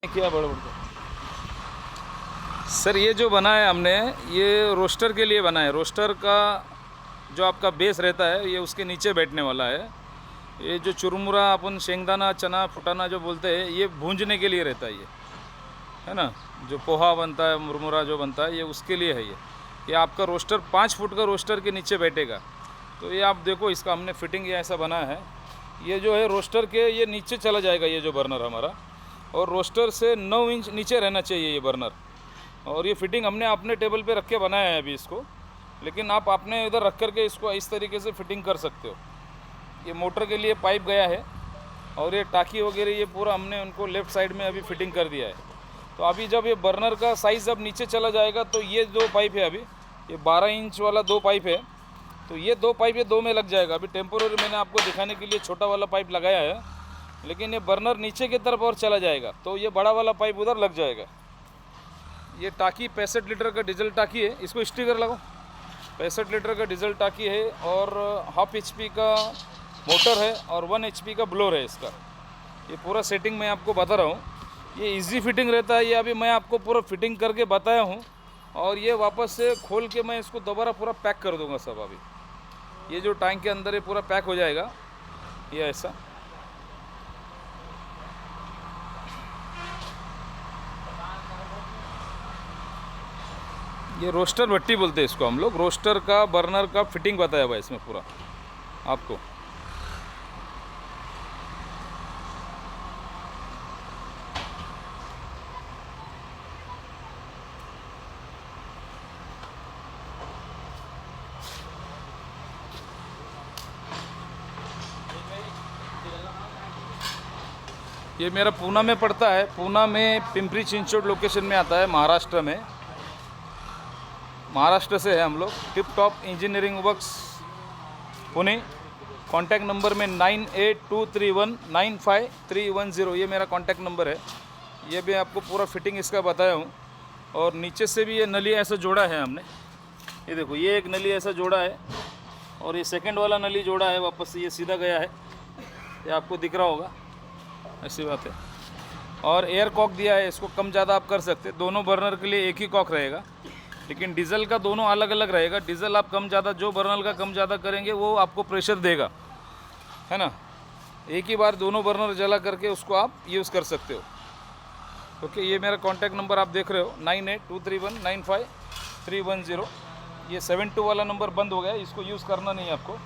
क्या बड़ा बड़ा सर, ये जो बना है हमने, ये रोस्टर के लिए बना है। रोस्टर का जो आपका बेस रहता है, ये उसके नीचे बैठने वाला है। ये जो चुरमुरा अपन शेंगदाना चना फुटाना जो बोलते हैं, ये भूंजने के लिए रहता है। ये है ना, जो पोहा बनता है, मुरमुरा जो बनता है, ये उसके लिए है। ये आपका रोस्टर 5 फुट का रोस्टर के नीचे बैठेगा। तो ये आप देखो, इसका हमने फिटिंग ये ऐसा बना है। ये जो है रोस्टर के ये नीचे चला जाएगा, ये जो बर्नर हमारा, और रोस्टर से 9 इंच नीचे रहना चाहिए ये बर्नर। और ये फिटिंग हमने अपने टेबल पे रख के बनाया है अभी इसको, लेकिन आप अपने इधर रख करके इसको इस तरीके से फिटिंग कर सकते हो। ये मोटर के लिए पाइप गया है, और ये टाकी वगैरह ये पूरा हमने उनको लेफ़्ट साइड में अभी फिटिंग कर दिया है। तो अभी जब ये बर्नर का साइज़ जब नीचे चला जाएगा, तो ये 2 पाइप है अभी, ये 12 इंच वाला 2 पाइप है। तो ये 2 पाइप ये 2 में लग जाएगा। अभी टेम्पोररी मैंने आपको दिखाने के लिए छोटा वाला पाइप लगाया है, लेकिन ये बर्नर नीचे की तरफ और चला जाएगा, तो ये बड़ा वाला पाइप उधर लग जाएगा। ये टाकी 65 लीटर का डीजल टाकी है, इसको स्टिकर लगाओ। 65 लीटर का डीजल टाकी है, और 1/2 HP का मोटर है, और 1 HP का ब्लोर है इसका। ये पूरा सेटिंग मैं आपको बता रहा हूँ। ये इजी फिटिंग रहता है। ये अभी मैं आपको पूरा फिटिंग करके बताया हूँ, और ये वापस से खोल के मैं इसको दोबारा पूरा पैक कर दूँगा सब। अभी ये जो टैंक के अंदर ये पूरा पैक हो जाएगा, ये ऐसा। ये रोस्टर भट्टी बोलते हैं इसको हम लोग। रोस्टर का बर्नर का फिटिंग बताया हुआ है इसमें पूरा आपको। ये मेरा पूना में पड़ता है। पूना में पिंपरी चिंचवड लोकेशन में आता है, महाराष्ट्र में। महाराष्ट्र से है हम लोग। Tip top engineering works Pune. Contact number में 9823195310, ये मेरा कॉन्टैक्ट नंबर है। ये भी आपको पूरा फिटिंग इसका बताया हूँ। और नीचे से भी ये नली ऐसा जोड़ा है हमने। ये देखो, ये एक नली ऐसा जोड़ा है, और ये सेकंड वाला नली जोड़ा है वापस से, ये सीधा गया है। ये आपको दिख रहा होगा, ऐसी बात है। और एयर कॉक दिया है, इसको कम ज़्यादा आप कर सकते। दोनों बर्नर के लिए एक ही कॉक रहेगा, लेकिन डीजल का दोनों अलग अलग रहेगा। डीजल आप कम ज़्यादा, जो बर्नर का कम ज़्यादा करेंगे वो आपको प्रेशर देगा, है ना। एक ही बार दोनों बर्नर जला करके उसको आप यूज़ कर सकते हो। ओके, ये मेरा कॉन्टैक्ट नंबर आप देख रहे हो, 9823195310। ये 72 वाला नंबर बंद हो गया, इसको यूज़ करना नहीं है आपको।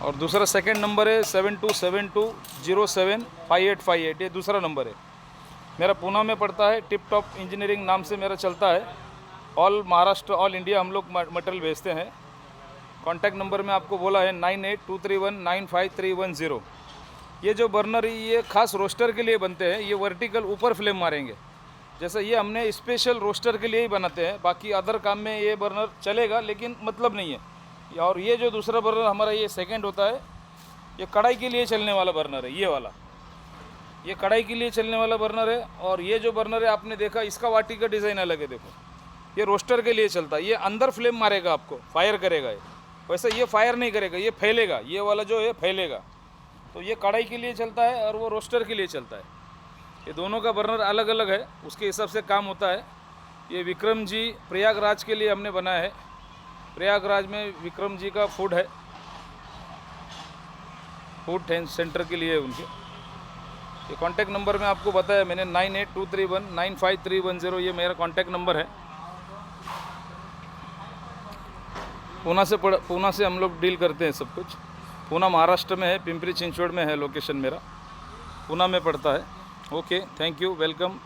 और दूसरा सेकंड नंबर है 7272075858, ये दूसरा नंबर है। मेरा पूना में पड़ता है। टिप टॉप इंजीनियरिंग नाम से मेरा चलता है। ऑल महाराष्ट्र, ऑल इंडिया हम लोग मटेरियल भेजते हैं। कॉन्टैक्ट नंबर में आपको बोला है 9823195310। ये जो बर्नर ये खास रोस्टर के लिए बनते हैं। ये वर्टिकल ऊपर फ्लेम मारेंगे, जैसे ये हमने स्पेशल रोस्टर के लिए ही बनाते हैं। बाकी अदर काम में ये बर्नर चलेगा, लेकिन मतलब नहीं है। और ये जो दूसरा बर्नर हमारा ये सेकंड होता है, ये कढ़ाई के लिए चलने वाला बर्नर है। ये वाला, ये कढ़ाई के लिए चलने वाला बर्नर है। और ये जो बर्नर है आपने देखा, इसका वाटी का डिज़ाइन अलग है। देखो, ये रोस्टर के लिए चलता है। ये अंदर फ्लेम मारेगा, आपको फायर करेगा। ये वैसे ये फायर नहीं करेगा, ये फैलेगा। ये वाला जो है फैलेगा। तो ये कढ़ाई के लिए चलता है, और वो रोस्टर के लिए चलता है। ये दोनों का बर्नर अलग अलग है, उसके हिसाब से काम होता है। ये विक्रम जी प्रयागराज के लिए हमने बनाया है। प्रयागराज में विक्रम जी का फूड है, फूड सेंटर के लिए उनके। ये कॉन्टैक्ट नंबर में आपको बताया मैंने, 9823195310, ये मेरा कॉन्टैक्ट नंबर है। पूना से हम लोग डील करते हैं सब कुछ। पूना महाराष्ट्र में है, पिंपरी चिंचवड में है लोकेशन मेरा, पूना में पड़ता है। Okay, thank you, welcome.